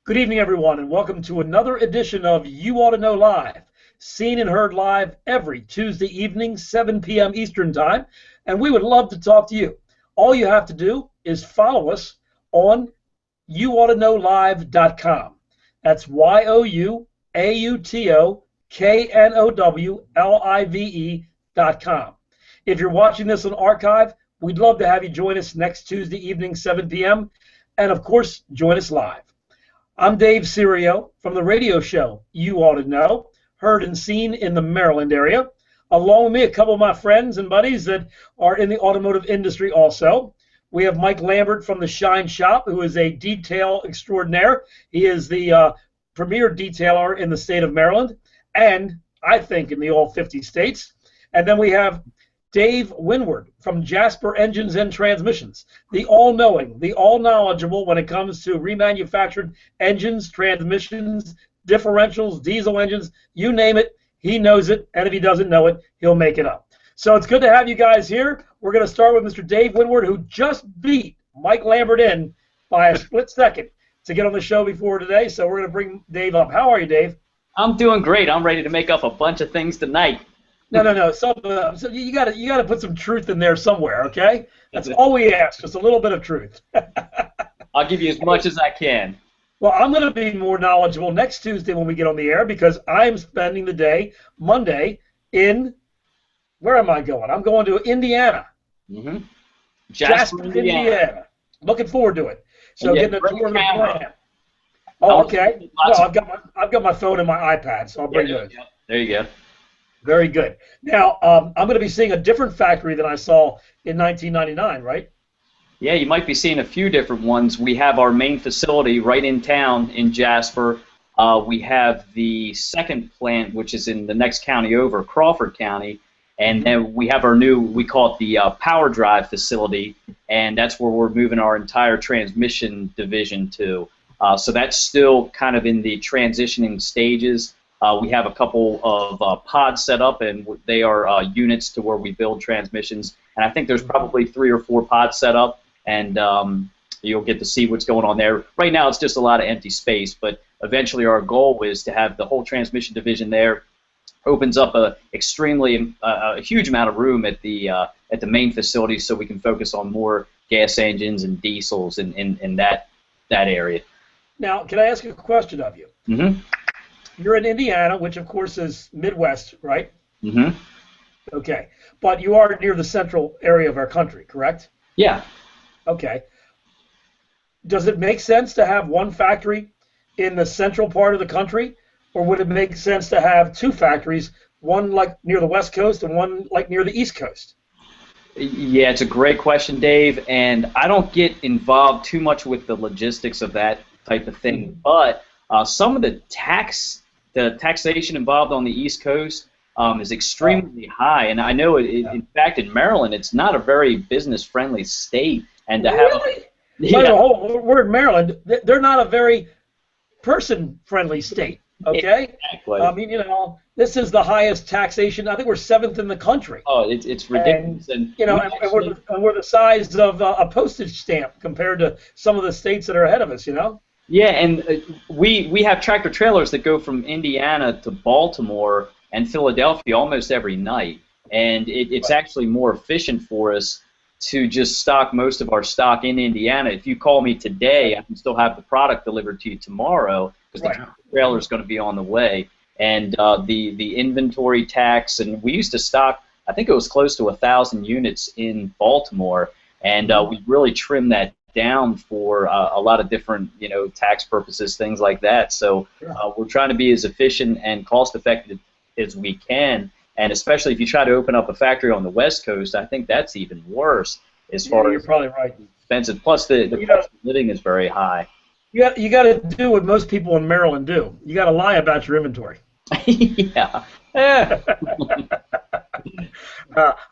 Good evening, everyone, and welcome to another edition of You Ought to Know Live, seen and heard live every Tuesday evening, 7 p.m. Eastern Time, and we would love to talk to you. All you have to do is follow us on YouAutoKnowLive.com. That's YouAutoKnowLive.com. If you're watching this on archive, we'd love to have you join us next Tuesday evening, 7 p.m., and of course, join us live. I'm Dave Serio from the radio show You Ought to Know, heard and seen in the Maryland area. Along with me, a couple of my friends and buddies that are in the automotive industry also. We have Mike Lambert from the Shine Shop, who is a detail extraordinaire. He is the premier detailer in the state of Maryland, and I think in the all 50 states. And then we have Dave Winward from Jasper Engines and Transmissions, the all-knowing, the all-knowledgeable when it comes to remanufactured engines, transmissions, differentials, diesel engines, you name it, he knows it, and if he doesn't know it, he'll make it up. So it's good to have you guys here. We're going to start with Mr. Dave Winward, who just beat Mike Lambert in by a split second to get on the show before today, so we're going to bring Dave up. How are you, Dave? I'm doing great. I'm ready to make up a bunch of things tonight. No. So you got to put some truth in there somewhere, okay? That's all we ask, just a little bit of truth. I'll give you as much as I can. Well, I'm going to be more knowledgeable next Tuesday when we get on the air because I'm spending the day, Monday, in, where am I going? I'm going to Indiana. Mm-hmm. Jasper, Indiana. Looking forward to it. So getting a tour of the plant. Oh, okay. No, I've got my phone and my iPad, so I'll bring those. There you go. Very good. Now, I'm going to be seeing a different factory than I saw in 1999, right? Yeah, you might be seeing a few different ones. We have our main facility right in town in Jasper. We have the second plant, which is in the next county over, Crawford County. And then we have our new, we call it the Power Drive facility, and that's where we're moving our entire transmission division to. So that's still kind of in the transitioning stages. We have a couple of pods set up, and they are units to where we build transmissions. And I think there's probably 3 or 4 pods set up, and you'll get to see what's going on there. Right now, it's just a lot of empty space, but eventually our goal is to have the whole transmission division there. Opens up a huge amount of room at the main facility, so we can focus on more gas engines and diesels in that area. Now, can I ask a question of you? Mm-hmm. You're in Indiana, which of course is Midwest, right? Mm-hmm. Okay, but you are near the central area of our country, correct? Yeah. Okay. Does it make sense to have one factory in the central part of the country, or would it make sense to have 2 factories, one like near the West Coast and one like near the East Coast? Yeah, it's a great question, Dave, and I don't get involved too much with the logistics of that type of thing, but some of the taxation involved on the East Coast is extremely high, and I know in fact in Maryland it's not a very business-friendly state, and to have we're in Maryland. They're not a very person-friendly state. Okay. Exactly. I mean, this is the highest taxation. I think we're 7th in the country. Oh, it's ridiculous. And we're the size of a postage stamp compared to some of the states that are ahead of us. Yeah, and we have tractor trailers that go from Indiana to Baltimore and Philadelphia almost every night, and it's actually more efficient for us to just stock most of our stock in Indiana. If you call me today, I can still have the product delivered to you tomorrow because the trailer is going to be on the way. And the inventory tax, and we used to stock, I think it was close to 1,000 units in Baltimore, and we really trimmed that down for a lot of different, tax purposes, things like that. So we're trying to be as efficient and cost-effective as we can. And especially if you try to open up a factory on the West Coast, I think that's even worse as far as you're probably right. Expensive. Plus, the cost of living is very high. You got to do what most people in Maryland do. You got to lie about your inventory. Yeah.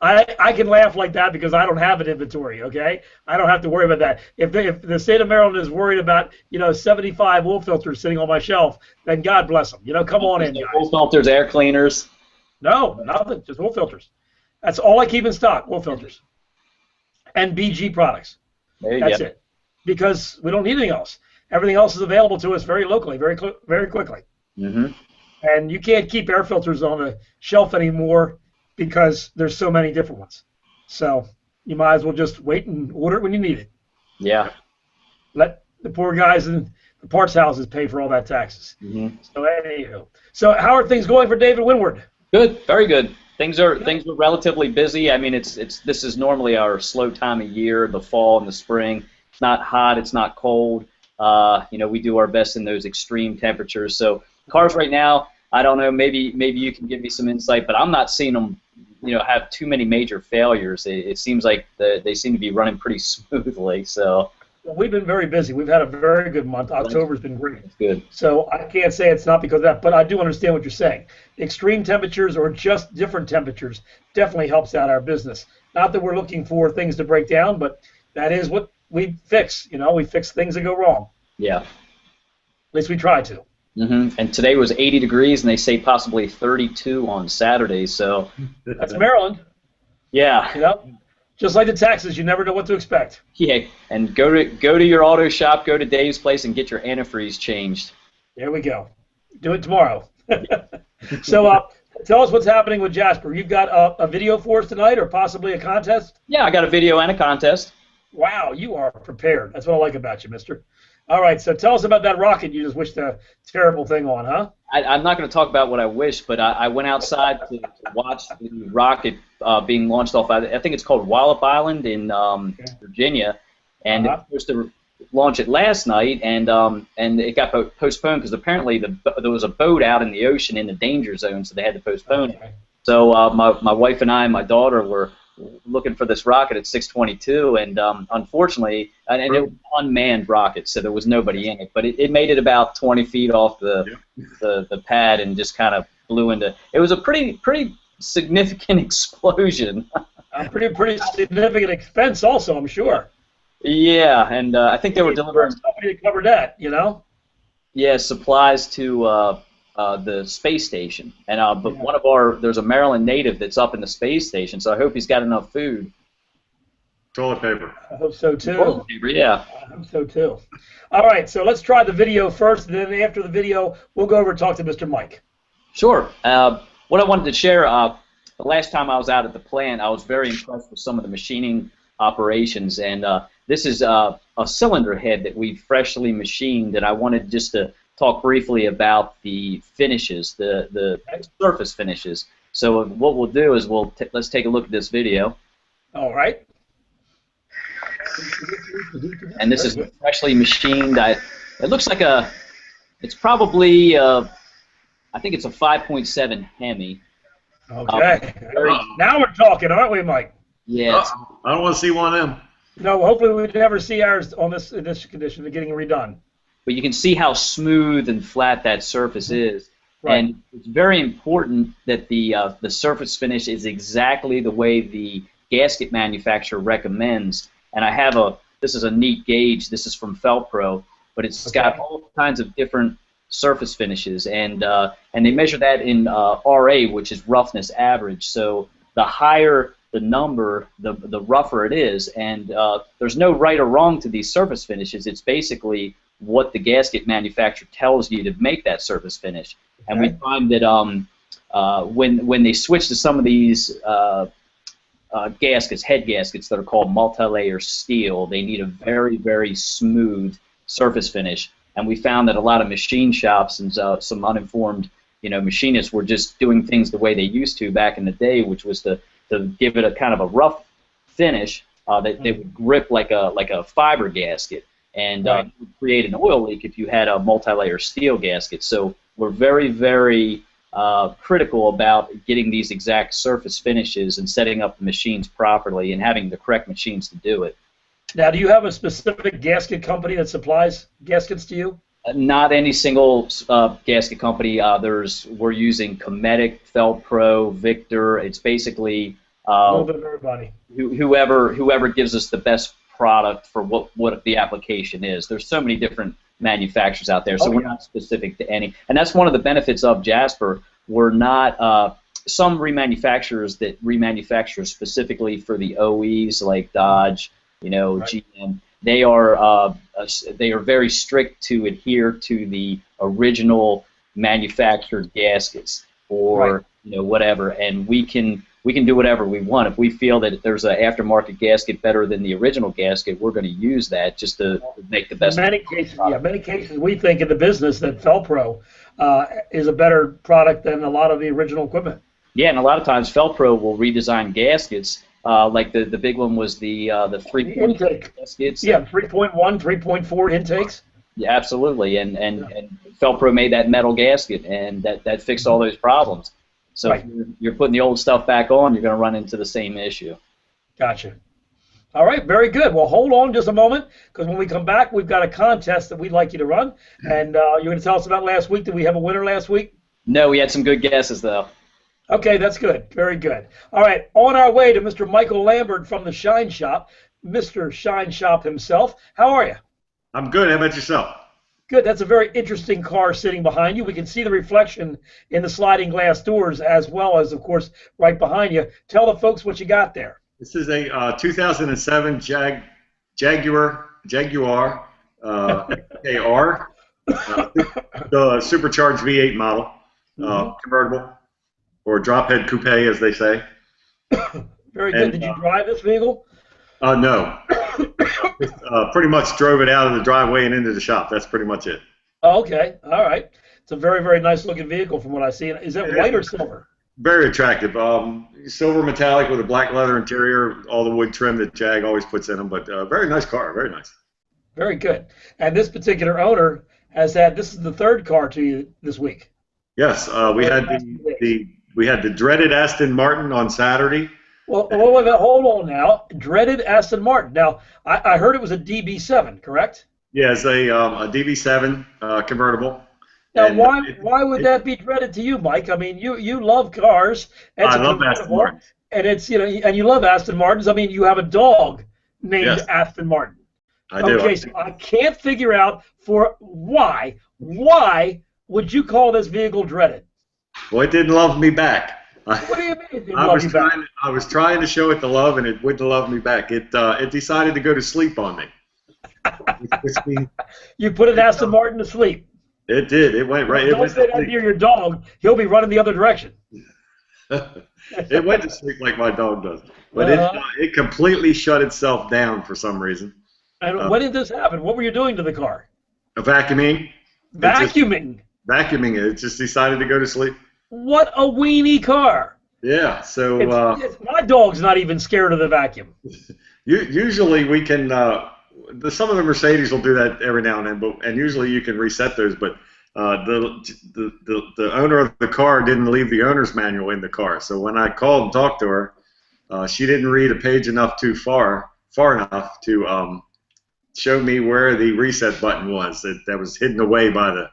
I can laugh like that because I don't have an inventory. Okay, I don't have to worry about that. If the state of Maryland is worried about 75 wool filters sitting on my shelf, then God bless them. Come on in, guys. Wool filters, air cleaners. No, nothing. Just wool filters. That's all I keep in stock. Wool filters and BG products. There you That's go. it. Because we don't need anything else. Everything else is available to us very locally, very quickly. Mm-hmm. And you can't keep air filters on the shelf anymore because there's so many different ones. So you might as well just wait and order it when you need it. Yeah. Let the poor guys in the parts houses pay for all that taxes. Mm-hmm. So anywho, so how are things going for David Windward? Good, very good. Things are relatively busy. I mean, this is normally our slow time of year, the fall and the spring. It's not hot, it's not cold. We do our best in those extreme temperatures. So cars right now, I don't know. Maybe you can give me some insight, but I'm not seeing them, have too many major failures. It seems like they seem to be running pretty smoothly. So. Well, we've been very busy. We've had a very good month. October's been great. That's good. So I can't say it's not because of that, but I do understand what you're saying. Extreme temperatures or just different temperatures definitely helps out our business. Not that we're looking for things to break down, but that is what we fix. We fix things that go wrong. Yeah. At least we try to. Mm-hmm. And today was 80 degrees, and they say possibly 32 on Saturday. So that's Maryland. Yeah. Just like the taxes, you never know what to expect. Yeah, and go to your auto shop, go to Dave's place, and get your antifreeze changed. There we go. Do it tomorrow. So tell us what's happening with Jasper. You've got a video for us tonight, or possibly a contest? Yeah, I got a video and a contest. Wow, you are prepared. That's what I like about you, mister. All right, so tell us about that rocket you just wished a terrible thing on, huh? I'm not going to talk about what I wish, but I went outside to watch the rocket being launched off, I think it's called Wallop Island in Virginia, and it was supposed to launch it last night, and it got postponed because apparently there was a boat out in the ocean in the danger zone, so they had to postpone it. So my wife and I and my daughter were looking for this rocket at 6:22, and unfortunately, and it was an unmanned rocket, so there was nobody in it, but it made it about 20 feet off the pad and just kind of blew into. It was a pretty significant explosion. A pretty significant expense, also, I'm sure. Yeah, and I think they were delivering. Somebody covered that, Yeah, supplies to the space station, and but there's a Maryland native that's up in the space station, so I hope he's got enough food. Toilet paper. I hope so too. Toilet paper, yeah. I hope so too. All right, so let's try the video first, and then after the video, we'll go over and talk to Mr. Mike. Sure. What I wanted to share, the last time I was out at the plant, I was very impressed with some of the machining operations, and this is a cylinder head that we freshly machined, and I wanted just to talk briefly about the finishes, the surface finishes. So what we'll do is let's take a look at this video. All right. And this is freshly machined. It looks like it's probably, I think it's a 5.7 Hemi. Okay. Now we're talking, aren't we, Mike? Yes. I don't want to see one of them. No, hopefully we never see ours in this condition. They're getting redone. But you can see how smooth and flat that surface is. Right. And it's very important that the surface finish is exactly the way the gasket manufacturer recommends. And this is a neat gauge. This is from FeltPro, but it's got all kinds of different surface finishes, and they measure that in RA, which is roughness average. So the higher the number, the rougher it is. And there's no right or wrong to these surface finishes. It's basically what the gasket manufacturer tells you to make that surface finish. Okay. And we find that when they switch to some of these head gaskets that are called multi-layer steel, they need a very, very smooth surface finish. And we found that a lot of machine shops and some uninformed, machinists were just doing things the way they used to back in the day, which was to give it a kind of a rough finish that they would grip like a fiber gasket, and create an oil leak if you had a multi-layer steel gasket. So we're very, very critical about getting these exact surface finishes and setting up the machines properly and having the correct machines to do it. Now, do you have a specific gasket company that supplies gaskets to you? Not any single gasket company. We're using Cometic, FeltPro, Victor. It's basically a little bit of everybody. Whoever gives us the best product for what the application is. There's so many different manufacturers out there, so we're not specific to any. And that's one of the benefits of Jasper. We're not some remanufacturers that remanufacture specifically for the OEs like Dodge, GM. they are very strict to adhere to the original manufactured gaskets or whatever, and we can do whatever we want. If we feel that there's an aftermarket gasket better than the original gasket, we're going to use that just to make the best. In many cases, we think in the business that Felpro is a better product than a lot of the original equipment. Yeah, and a lot of times Felpro will redesign gaskets. Like the big one was the 3.0 gaskets. Yeah, 3.1, 3.4 intakes. Yeah, absolutely, and Felpro made that metal gasket, and that fixed all those problems. So if you're putting the old stuff back on, you're going to run into the same issue. Gotcha. All right, very good. Well, hold on just a moment, because when we come back, we've got a contest that we'd like you to run, and you're going to tell us about last week. Did we have a winner last week? No, we had some good guesses, though. Okay, that's good. Very good. All right, on our way to Mr. Michael Lambert from the Shine Shop, Mr. Shine Shop himself. How are you? I'm good. How about yourself? Good. That's a very interesting car sitting behind you. We can see the reflection in the sliding glass doors as well as, of course, right behind you. Tell the folks what you got there. This is a 2007 Jaguar XKR, the supercharged V8 model, convertible, or drop head coupe, as they say. Very good. Did you drive this vehicle? No. Pretty much drove it out of the driveway and into the shop. That's pretty much it. Oh, okay. All right. It's a very, very nice looking vehicle from what I see. Is that white or silver? Very attractive. Silver metallic with a black leather interior, all the wood trim that Jag always puts in them, but very nice car. Very nice. Very good. And this particular owner has had, this is the third car to you this week. Yes. We had the dreaded Aston Martin on Saturday. Well, hold on now. Dreaded Aston Martin. Now, I heard it was a DB7, correct? Yeah, it's a DB7 convertible. Now, why would that be dreaded to you, Mike? I mean, you love cars. I love Aston Martin. And it's and you love Aston Martins. I mean, you have a dog named Aston Martin. I do. Okay, so I can't figure out why would you call this vehicle dreaded? Well, it didn't love me back. What do you mean it didn't I love you back? I was trying to show it the love, and it wouldn't love me back. It decided to go to sleep on me. You put an Aston Martin to sleep. It did. It went right. Don't say that near your dog. He'll be running the other direction. It went to sleep like my dog does. But it completely shut itself down for some reason. And when did this happen? What were you doing to the car? Vacuuming. Vacuuming? Vacuuming it. It just decided to go to sleep. What a weenie car. Yeah. So my dog's not even scared of the vacuum. Usually we can. Some of the Mercedes will do that every now and then, and usually you can reset those. But the owner of the car didn't leave the owner's manual in the car. So when I called and talked to her, she didn't read a page enough too far enough to show me where the reset button was. That was hidden away by the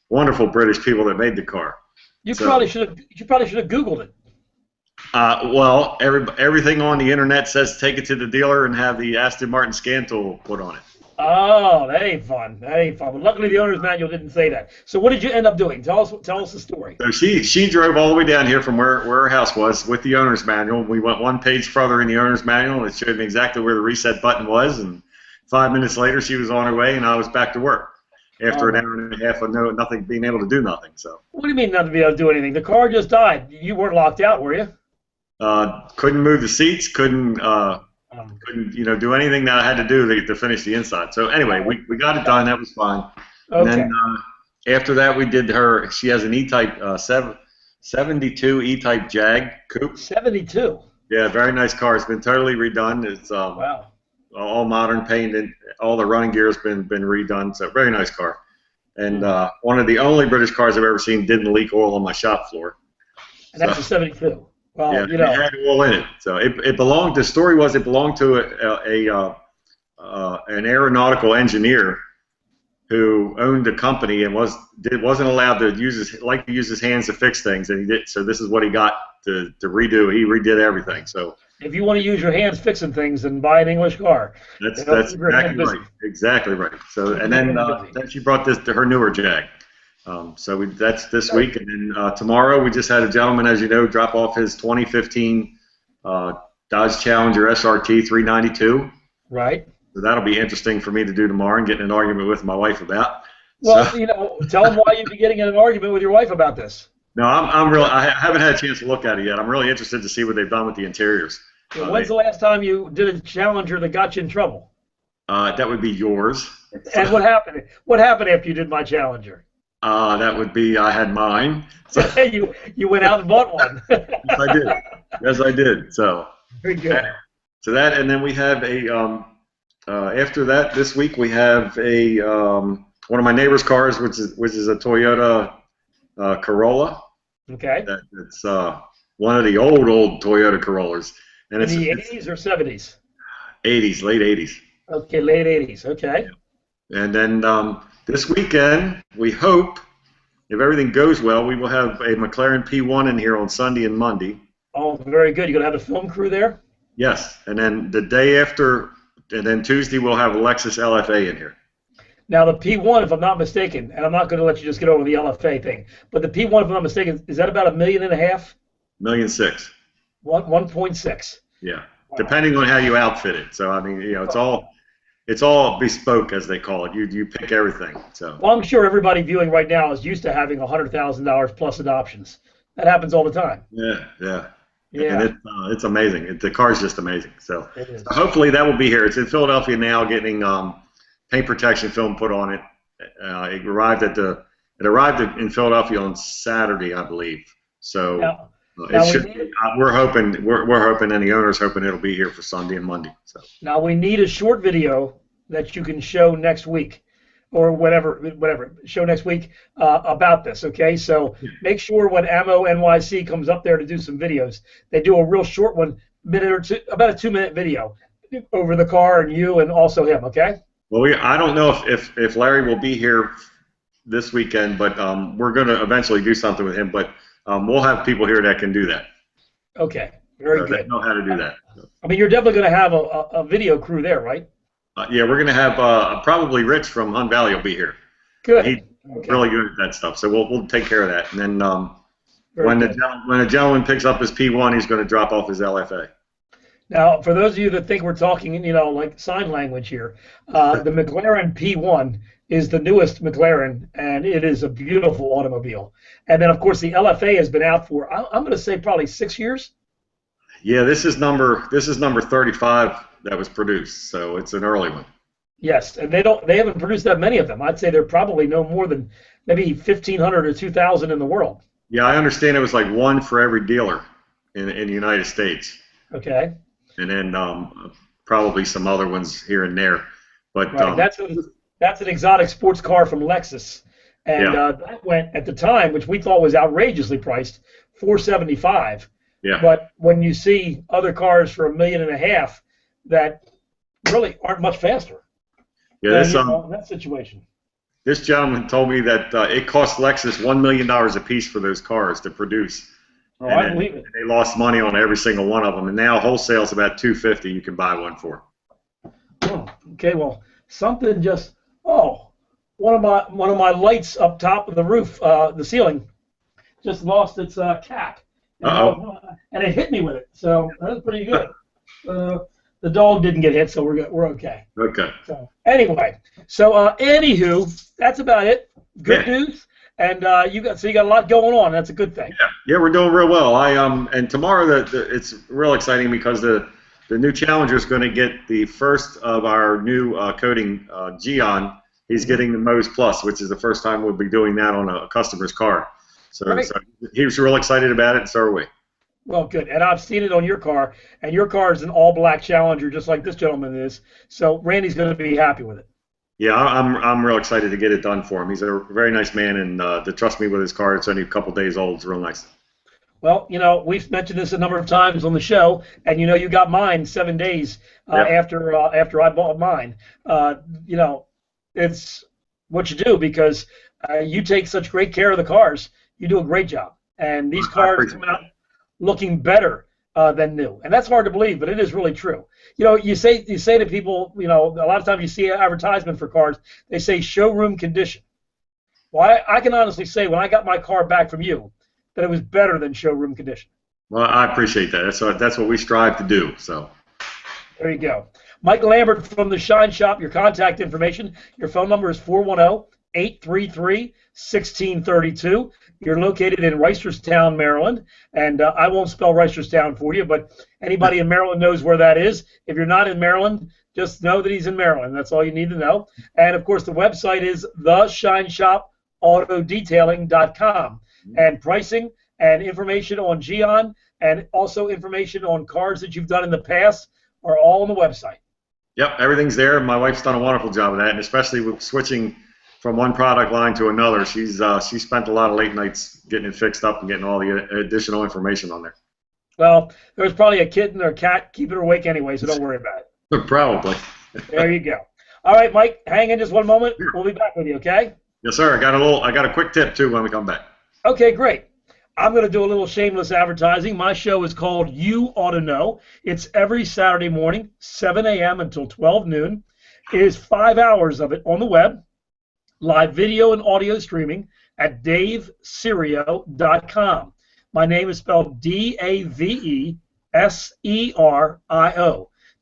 wonderful British people that made the car. You probably should have Googled it. Well, everything on the internet says take it to the dealer and have the Aston Martin scan tool put on it. Oh, that ain't fun. That ain't fun. But luckily, the owner's manual didn't say that. So what did you end up doing? Tell us the story. So she drove all the way down here from where her house was with the owner's manual. We went one page further in the owner's manual, and it showed me exactly where the reset button was. And 5 minutes later, she was on her way, and I was back to work after an hour and a half of nothing, being able to do nothing. So. What do you mean not to be able to do anything? The car just died. You weren't locked out, were you? Couldn't move the seats. Couldn't do anything that I had to do to finish the inside. So anyway, we got it done. That was fine. Okay. And then after that, we did her. She has an E-Type 72 E-Type Jag coupe. 72. Yeah, very nice car. It's been totally redone. It's wow. All modern paint, and all the running gear has been redone. So very nice car. And one of the only British cars I've ever seen didn't leak oil on my shop floor. And that's a 72. Well, yeah, it had oil in it. So it belonged. The story was it belonged to an aeronautical engineer who owned a company and wasn't allowed to use his hands to fix things, and he did. So this is what he got to redo. He redid everything. So if you want to use your hands fixing things, then buy an English car. That's exactly right. Exactly right. So and then she brought this to her newer Jag. So that's this week, and then tomorrow we just had a gentleman, as you know, drop off his 2015 Dodge Challenger SRT 392. Right. So that'll be interesting for me to do tomorrow and get in an argument with my wife about. Well, So, tell them why you'd be getting in an argument with your wife about this. no, I'm really. I haven't had a chance to look at it yet. I'm really interested to see what they've done with the interiors. When's the last time you did a Challenger that got you in trouble? That would be yours. And what happened? What happened after you did my Challenger? That would be I had mine. So, you went out and bought one. yes, I did. Yes, I did. So very good. So that, and then we have a. After that, this week we have a one of my neighbor's cars, which is a Toyota Corolla. Okay. It's one of the old Toyota Corollas, and in the 80s or 70s? 80s, late 80s. Okay, late 80s. Okay. And then this weekend, we hope, if everything goes well, we will have a McLaren P1 in here on Sunday and Monday. Oh, very good. You're going to have a film crew there? Yes. And then the day after, and then Tuesday, we'll have a Lexus LFA in here. Now, the P1, if I'm not mistaken, and I'm not going to let you just get over the LFA thing, but the P1, if I'm not mistaken, is that about $1.5 million? $1.6 million. 1.6. Yeah. Wow. Depending on how you outfit it. So, I mean, it's all bespoke, as they call it. You pick everything. So. Well, I'm sure everybody viewing right now is used to having $100,000 plus adoptions. That happens all the time. Yeah, yeah. Yeah. And it's amazing. The car's just amazing. So hopefully that will be here. It's in Philadelphia now, getting paint protection film put on it. It arrived in Philadelphia on Saturday, I believe. So now it should. We're hoping, and the owner's hoping it'll be here for Sunday and Monday. So now we need a short video that you can show next week, or whatever, show next week about this. Okay, so make sure when Ammo NYC comes up there to do some videos, they do a real short one, minute or two, about a 2-minute video over the car and you and also him. Okay. Well, I don't know if Larry will be here this weekend, but we're going to eventually do something with him. But we'll have people here that can do that. Okay, very good. They know how to do that. I mean, you're definitely going to have a video crew there, right? Yeah, we're going to have probably Rich from Hunt Valley will be here. Good. He's really good at that stuff, so we'll take care of that. And then when a gentleman picks up his P1, he's going to drop off his LFA. Now, for those of you that think we're talking, like sign language here, the McLaren P1 is the newest McLaren, and it is a beautiful automobile. And then, of course, the LFA has been out for, I'm going to say, probably 6 years. Yeah, this is number 35 that was produced, so it's an early one. Yes, and they haven't produced that many of them. I'd say they're probably no more than maybe 1,500 or 2,000 in the world. Yeah, I understand it was like one for every dealer in the United States. Okay. And then probably some other ones here and there. But right. That's an exotic sports car from Lexus, and that went at the time, which we thought was outrageously priced, $475. Yeah. But when you see other cars for $1.5 million that really aren't much faster, yeah, in that situation. This gentleman told me that it cost Lexus $1 million a piece for those cars to produce. Oh, I believe it. They lost money on every single one of them, and now wholesale's about $250. You can buy one for. Oh, okay. Well, something just one of my lights up top of the roof, the ceiling, just lost its cap, and it hit me with it. So that was pretty good. The dog didn't get hit, so we're okay. Okay. So anyway, anywho, that's about it. Good news. And you got a lot going on. That's a good thing. Yeah, we're doing real well. And tomorrow it's real exciting because the new Challenger is going to get the first of our new coating, Gion. He's getting the Mose Plus, which is the first time we'll be doing that on a customer's car. So he was real excited about it, and so are we. Well, good. And I've seen it on your car, and your car is an all-black Challenger, just like this gentleman is. So Randy's going to be happy with it. Yeah, I'm real excited to get it done for him. He's a very nice man, and to trust me with his car, it's only a couple days old. It's real nice. Well, we've mentioned this a number of times on the show, and you got mine 7 days after I bought mine. It's what you do because you take such great care of the cars. You do a great job, and these cars come out looking better than new, and that's hard to believe, but it is really true. You say to people, a lot of times you see an advertisement for cars, they say showroom condition. Well, I can honestly say when I got my car back from you, that it was better than showroom condition. Well, I appreciate that. That's what we strive to do. So there you go. Mike Lambert from the Shine Shop, your contact information. Your phone number is 410-833-1632. You're located in Reisterstown, Maryland. And I won't spell Reisterstown for you, but anybody in Maryland knows where that is. If you're not in Maryland, just know that he's in Maryland. That's all you need to know. And, of course, the website is theshineshopAutoDetailing.com. And pricing and information on Gion and also information on cars that you've done in the past are all on the website. Yep, everything's there. My wife's done a wonderful job of that, and especially with switching from one product line to another. She spent a lot of late nights getting it fixed up and getting all the additional information on there. Well, there's probably a kitten or a cat keeping her awake anyway, so don't worry about it. Probably. There you go. All right, Mike, hang in just one moment. We'll be back with you, okay? Yes, sir. I got a quick tip too when we come back. Okay, great. I'm going to do a little shameless advertising. My show is called You Ought to Know. It's every Saturday morning, 7 a.m. until 12 noon. It is 5 hours of it on the web, live video and audio streaming at DaveSerio.com. My name is spelled DaveSerio,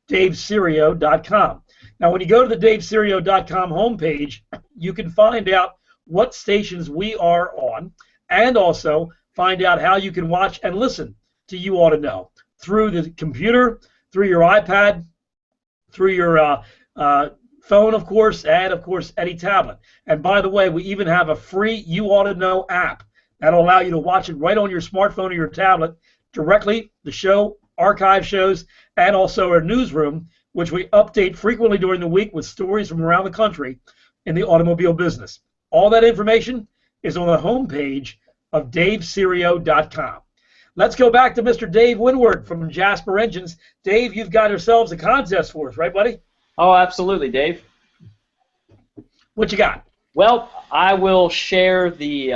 DaveSerio.com. Now, when you go to the DaveSerio.com homepage, you can find out what stations we are on and also find out how you can watch and listen to You Ought to Know through the computer, through your iPad, through your phone, of course, and, of course, any tablet. And, by the way, we even have a free You Ought to Know app that'll allow you to watch it right on your smartphone or your tablet directly, the show, archive shows, and also our newsroom, which we update frequently during the week with stories from around the country in the automobile business. All that information is on the homepage of DaveSerio.com. Let's go back to Mr. Dave Winward from Jasper Engines. Dave, you've got yourselves a contest for us, right, buddy? Oh, absolutely, Dave. What you got? Well, I will share the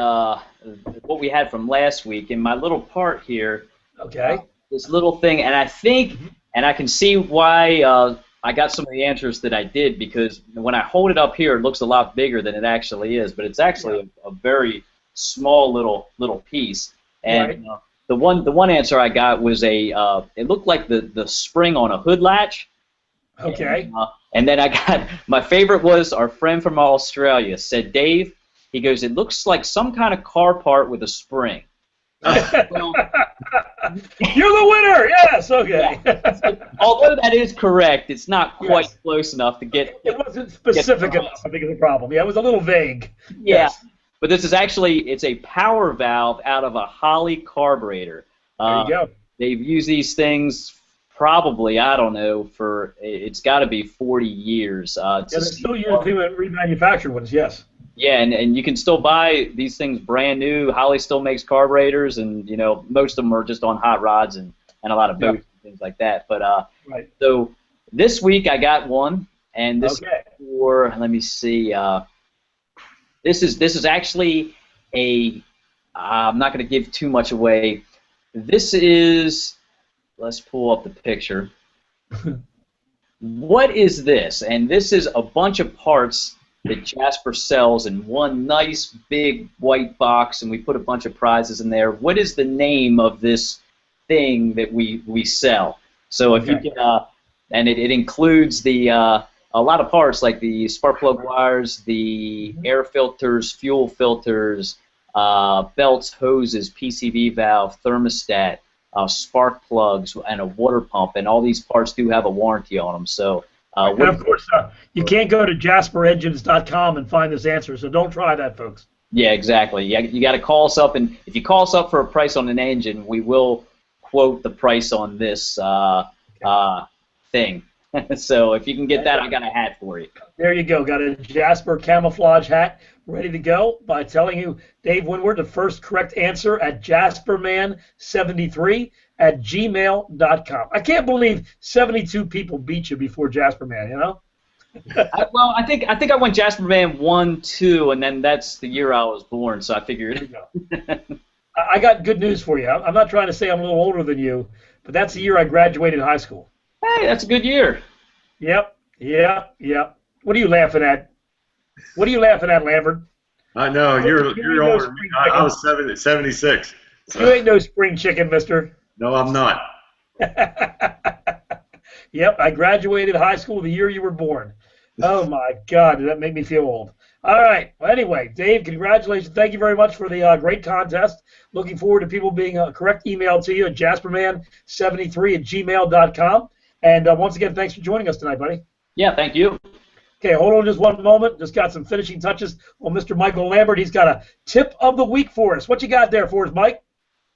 what we had from last week in my little part here. Okay. This little thing, and I think, and I can see why I got some of the answers that I did, because when I hold it up here, it looks a lot bigger than it actually is, but it's actually a very small little piece. And right. The one answer I got was it looked like the spring on a hood latch. Okay. And then I got, my favorite was our friend from Australia said, Dave, he goes, it looks like some kind of car part with a spring. Well, you're the winner. Yes. Okay. Yeah. Although that is correct, it's not quite close enough to get. It wasn't specific enough. I think is the problem. Yeah, it was a little vague. Yeah. Yes. But this is actually, it's a power valve out of a Holley carburetor. There you go. They've used these things probably, I don't know, it's got to be 40 years. Yeah, they're still using remanufactured ones, yes. Yeah, and you can still buy these things brand new. Holley still makes carburetors, and most of them are just on hot rods and a lot of boats and things like that. But right. So this week I got one, and this is for, let me see. This is actually I'm not going to give too much away. This is, let's pull up the picture. What is this? And this is a bunch of parts that Jasper sells in one nice big white box, and we put a bunch of prizes in there. What is the name of this thing that we sell? So if you can, and it includes a lot of parts like the spark plug wires, the air filters, fuel filters, belts, hoses, PCV valve, thermostat, spark plugs, and a water pump, and all these parts do have a warranty on them. So, and of course, you can't go to JasperEngines.com and find this answer, so don't try that, folks. Yeah, exactly. You got to call us up, and if you call us up for a price on an engine, we will quote the price on this thing. So if you can get that, I got a hat for you. There you go. Got a Jasper camouflage hat ready to go by telling you, Dave Winward, the first correct answer at jasperman73@gmail.com. I can't believe 72 people beat you before Jasperman, you know? Well, I think I went Jasperman 1, 2, and then that's the year I was born, so I figured. There you go. I got good news for you. I'm not trying to say I'm a little older than you, but that's the year I graduated high school. Hey, that's a good year. Yep. What are you laughing at? What are you laughing at, Lambert? I know you're older than me. I was 76. So. You ain't no spring chicken, mister. No, I'm not. Yep, I graduated high school the year you were born. Oh my God, did that make me feel old? All right. Well, anyway, Dave, congratulations. Thank you very much for the great contest. Looking forward to people being a correct email to you at jasperman73@gmail.com. And once again, thanks for joining us tonight, buddy. Yeah, thank you. Okay, hold on just one moment. Just got some finishing touches on Mr. Michael Lambert. He's got a tip of the week for us. What you got there for us, Mike?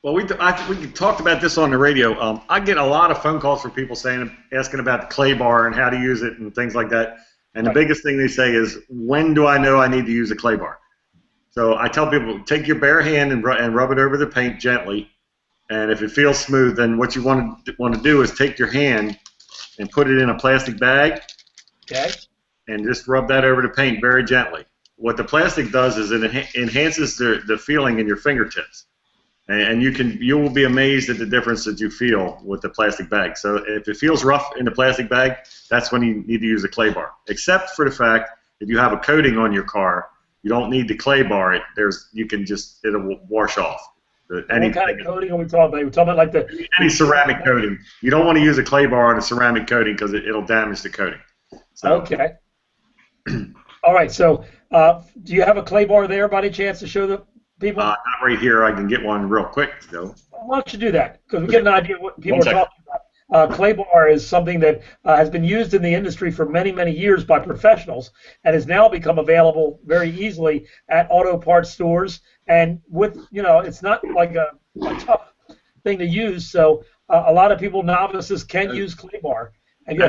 Well, we talked about this on the radio. I get a lot of phone calls from people asking about the clay bar and how to use it and things like that. And the biggest thing they say is, when do I know I need to use a clay bar? So I tell people, take your bare hand and rub it over the paint gently. And if it feels smooth, then what you want to do is take your hand and put it in a plastic bag. Okay. And just rub that over the paint very gently. What the plastic does is it enhances the feeling in your fingertips. And you will be amazed at the difference that you feel with the plastic bag. So if it feels rough in the plastic bag, that's when you need to use a clay bar. Except for the fact if you have a coating on your car, you don't need the clay bar. It'll wash off. What kind of coating are we talking about? We're talking about like any ceramic coating. You don't want to use a clay bar on a ceramic coating because it'll damage the coating. So, okay. All right. So do you have a clay bar there by any chance to show the people? Not right here. I can get one real quick, though. Why don't you do that? Because we get an idea of what people are talking about. Clay bar is something that has been used in the industry for many, many years by professionals and has now become available very easily at auto parts stores. And it's not like a tough thing to use. So a lot of people, novices, can use clay bar. And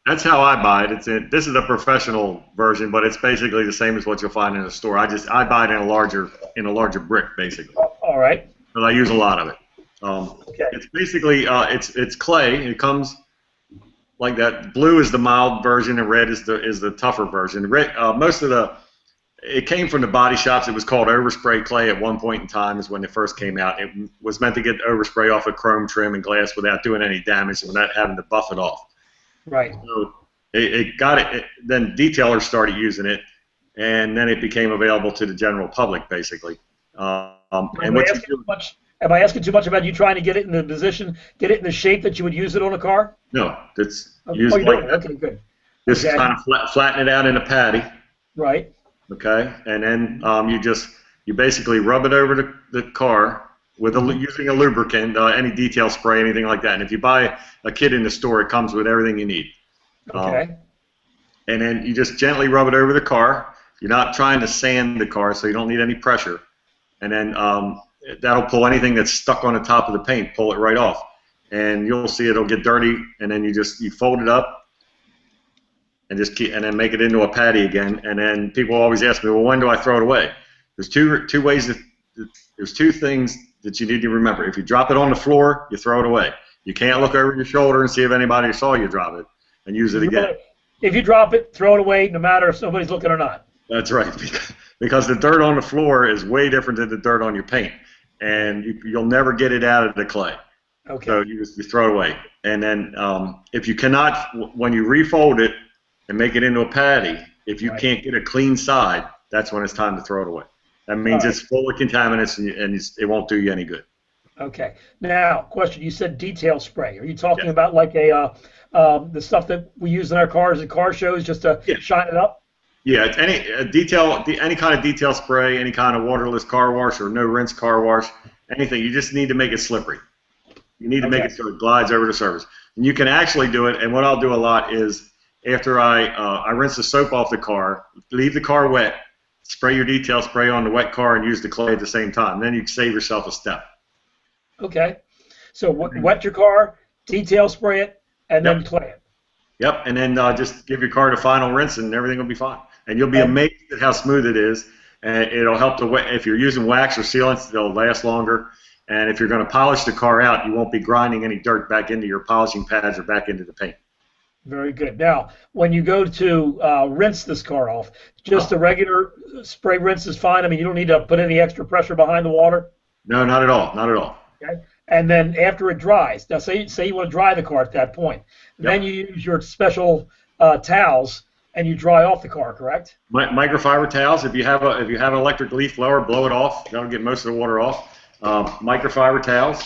that's how I buy it. This is a professional version, but it's basically the same as what you'll find in a store. I buy it in a larger brick, basically. All right. But I use a lot of it. Okay. It's basically it's clay. It comes like that. Blue is the mild version, and red is the tougher version. Red, it came from the body shops. It was called overspray clay at one point in time. Is when it first came out. It was meant to get overspray off of chrome trim and glass without doing any damage and without having to buff it off. Right. So it got it. Then detailers started using it, and then it became available to the general public, basically. Am I asking too much about you trying to get it in the position, get it in the shape that you would use it on a car? No, it's used like that. Okay, good. Just kind of flatten it out in a patty. Right. Okay, and then you basically rub it over the car with using a lubricant, any detail spray, anything like that. And if you buy a kit in the store, it comes with everything you need. Okay. And then you just gently rub it over the car. You're not trying to sand the car, so you don't need any pressure. And then that'll pull anything that's stuck on the top of the paint, pull it right off. And you'll see it'll get dirty, and then you fold it up and then make it into a patty again. And then people always ask me, well, when do I throw it away? There's two things that you need to remember. If you drop it on the floor, you throw it away. You can't look over your shoulder and see if anybody saw you drop it and use it again. If you drop it, throw it away, no matter if somebody's looking or not. That's right, because the dirt on the floor is way different than the dirt on your paint, and you'll never get it out of the clay. Okay. So you throw it away. And then if you cannot, when you refold it and make it into a patty, if you can't get a clean side, that's when it's time to throw it away. That means it's full of contaminants, and it won't do you any good. Okay. Now, question. You said detail spray. Are you talking about like the stuff that we use in our cars at car shows just to shine it up? Yeah, it's any kind of detail spray, any kind of waterless car wash or no rinse car wash, anything. You just need to make it slippery. You need to make it so it glides over the surface. And you can actually do it, and what I'll do a lot is after I rinse the soap off the car, leave the car wet, spray your detail spray on the wet car, and use the clay at the same time. Then you can save yourself a step. Okay. So wet your car, detail spray it, and then clay it. Yep, and then just give your car the final rinse, and everything will be fine. And you'll be amazed at how smooth it is. And it'll help if you're using wax or sealants, they'll last longer. And if you're going to polish the car out, you won't be grinding any dirt back into your polishing pads or back into the paint. Very good. Now, when you go to rinse this car off, just a regular spray rinse is fine? I mean, you don't need to put any extra pressure behind the water? No, not at all. Not at all. Okay. And then after it dries, now say you want to dry the car at that point, then you use your special towels and you dry off the car, correct? Microfiber towels. If you have an electric leaf blower, blow it off. That'll get most of the water off. Microfiber towels.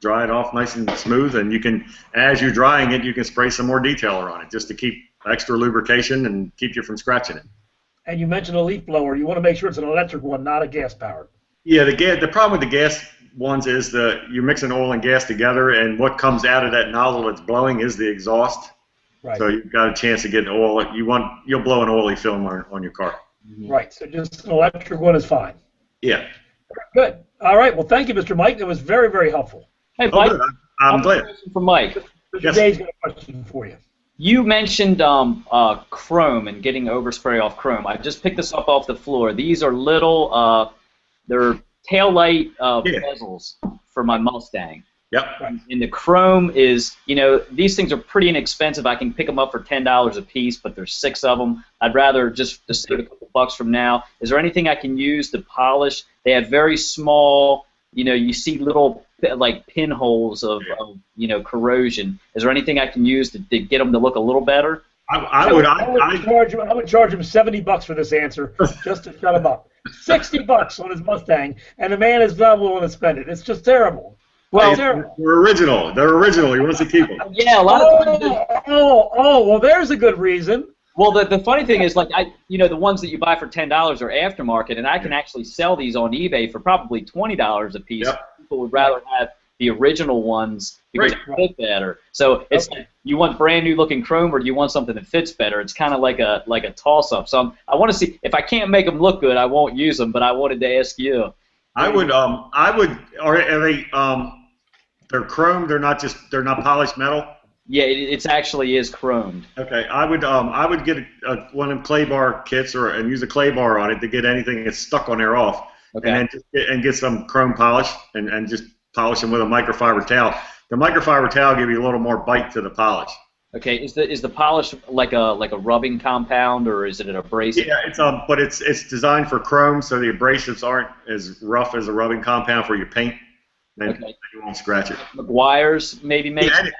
dry it off nice and smooth, and you can, as you're drying it, you can spray some more detailer on it just to keep extra lubrication and keep you from scratching it. And you mentioned a leaf blower. You want to make sure it's an electric one, not a gas powered. Yeah, the problem with the gas ones is you're mixing oil and gas together, and what comes out of that nozzle that's blowing is the exhaust. Right. So you've got a chance of getting oil. You'll blow an oily film on your car. Right. So just an electric one is fine. Yeah. Good. All right. Well, thank you, Mr. Mike. That was very, very helpful. Hey, Mike. Good. I'm glad. For Mike. Mr. Yes. Dave's got a question for you. You mentioned chrome and getting overspray off chrome. I just picked this up off the floor. These are little, they're taillight bezels for my Mustang. Yep. And the chrome is, these things are pretty inexpensive. I can pick them up for $10 a piece, but there's 6 of them. I'd rather just save a couple bucks from now. Is there anything I can use to polish? They have very small, you see little like pinholes of corrosion. Is there anything I can use to get them to look a little better? I would charge him $70 for this answer just to shut him up. $60 on his Mustang, and the man is not willing to spend it. It's just terrible. Well, they're original. They're original. He wants to keep them. Yeah, a lot of times. Well, there's a good reason. Well, the funny thing is, like, the ones that you buy for $10 are aftermarket, and I can actually sell these on eBay for probably $20 a piece. Yep. People would rather have the original ones because they fit better. So it's like, you want brand new looking chrome, or do you want something that fits better? It's kind of like a toss up. So I want to see if I can't make them look good, I won't use them. But I wanted to ask you. Are they they're chrome? They're not polished metal. Yeah, it actually is chromed. Okay, I would get one of them clay bar kits and use a clay bar on it to get anything that's stuck on there off. Okay. And then get some chrome polish and just polish them with a microfiber towel. The microfiber towel gives you a little more bite to the polish. Okay, is the polish like a rubbing compound, or is it an abrasive? Yeah, but it's designed for chrome, so the abrasives aren't as rough as a rubbing compound for your paint. Then you won't scratch it. McGuire's maybe makes that?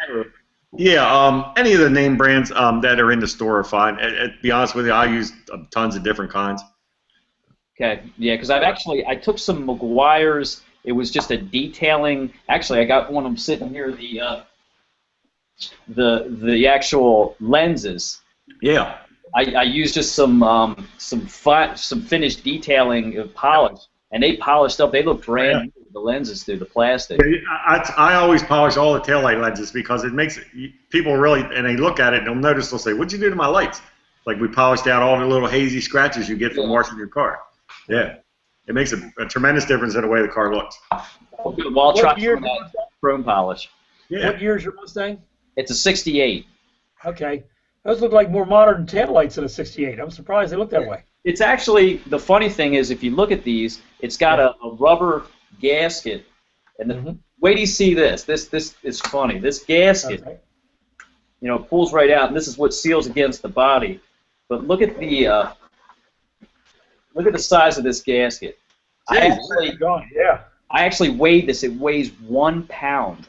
Yeah, any of the name brands that are in the store are fine. To be honest with you, I use tons of different kinds. Okay, yeah, because I took some McGuire's. It was just a detailing. Actually, I got one of them sitting here. The actual lenses. Yeah. I used just some finished detailing of polish, and they polished up. They look brand new. The lenses through the plastic. I always polish all the taillight lenses because it makes people really, and they look at it and they'll say, "What'd you do to my lights?" Like we polished out all the little hazy scratches you get from washing your car. Yeah, it makes a tremendous difference in the way the car looks. Well, I'll try that chrome polish. Yeah. What year is your Mustang? It's a '68. Okay, those look like more modern taillights than a '68. I'm surprised they look that way. It's actually, the funny thing is, if you look at these, it's got a rubber gasket, and wait till you see this. This is funny. This gasket, pulls right out, and this is what seals against the body. But look at the size of this gasket. I actually weighed this. It weighs 1 pound.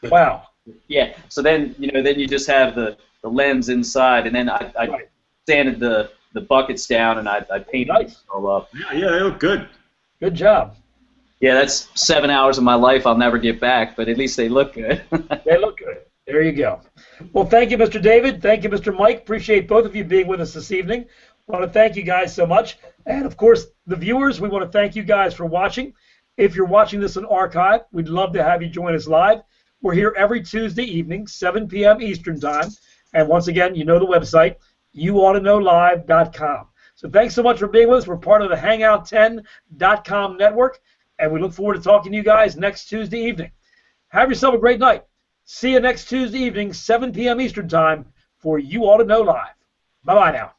Wow. Yeah. So then you just have the lens inside, and then I sanded the buckets down, and I painted it all up. Yeah, they look good. Good job. Yeah, that's 7 hours of my life I'll never get back, but at least they look good. They look good. There you go. Well, thank you, Mr. David. Thank you, Mr. Mike. Appreciate both of you being with us this evening. I want to thank you guys so much. And, of course, the viewers, we want to thank you guys for watching. If you're watching this in archive, we'd love to have you join us live. We're here every Tuesday evening, 7 p.m. Eastern Time. And once again, you know the website, YouAutoKnowLive.com. So thanks so much for being with us. We're part of the Hangout10.com network. And we look forward to talking to you guys next Tuesday evening. Have yourself a great night. See you next Tuesday evening, 7 p.m. Eastern Time for You Ought to Know Live. Bye-bye now.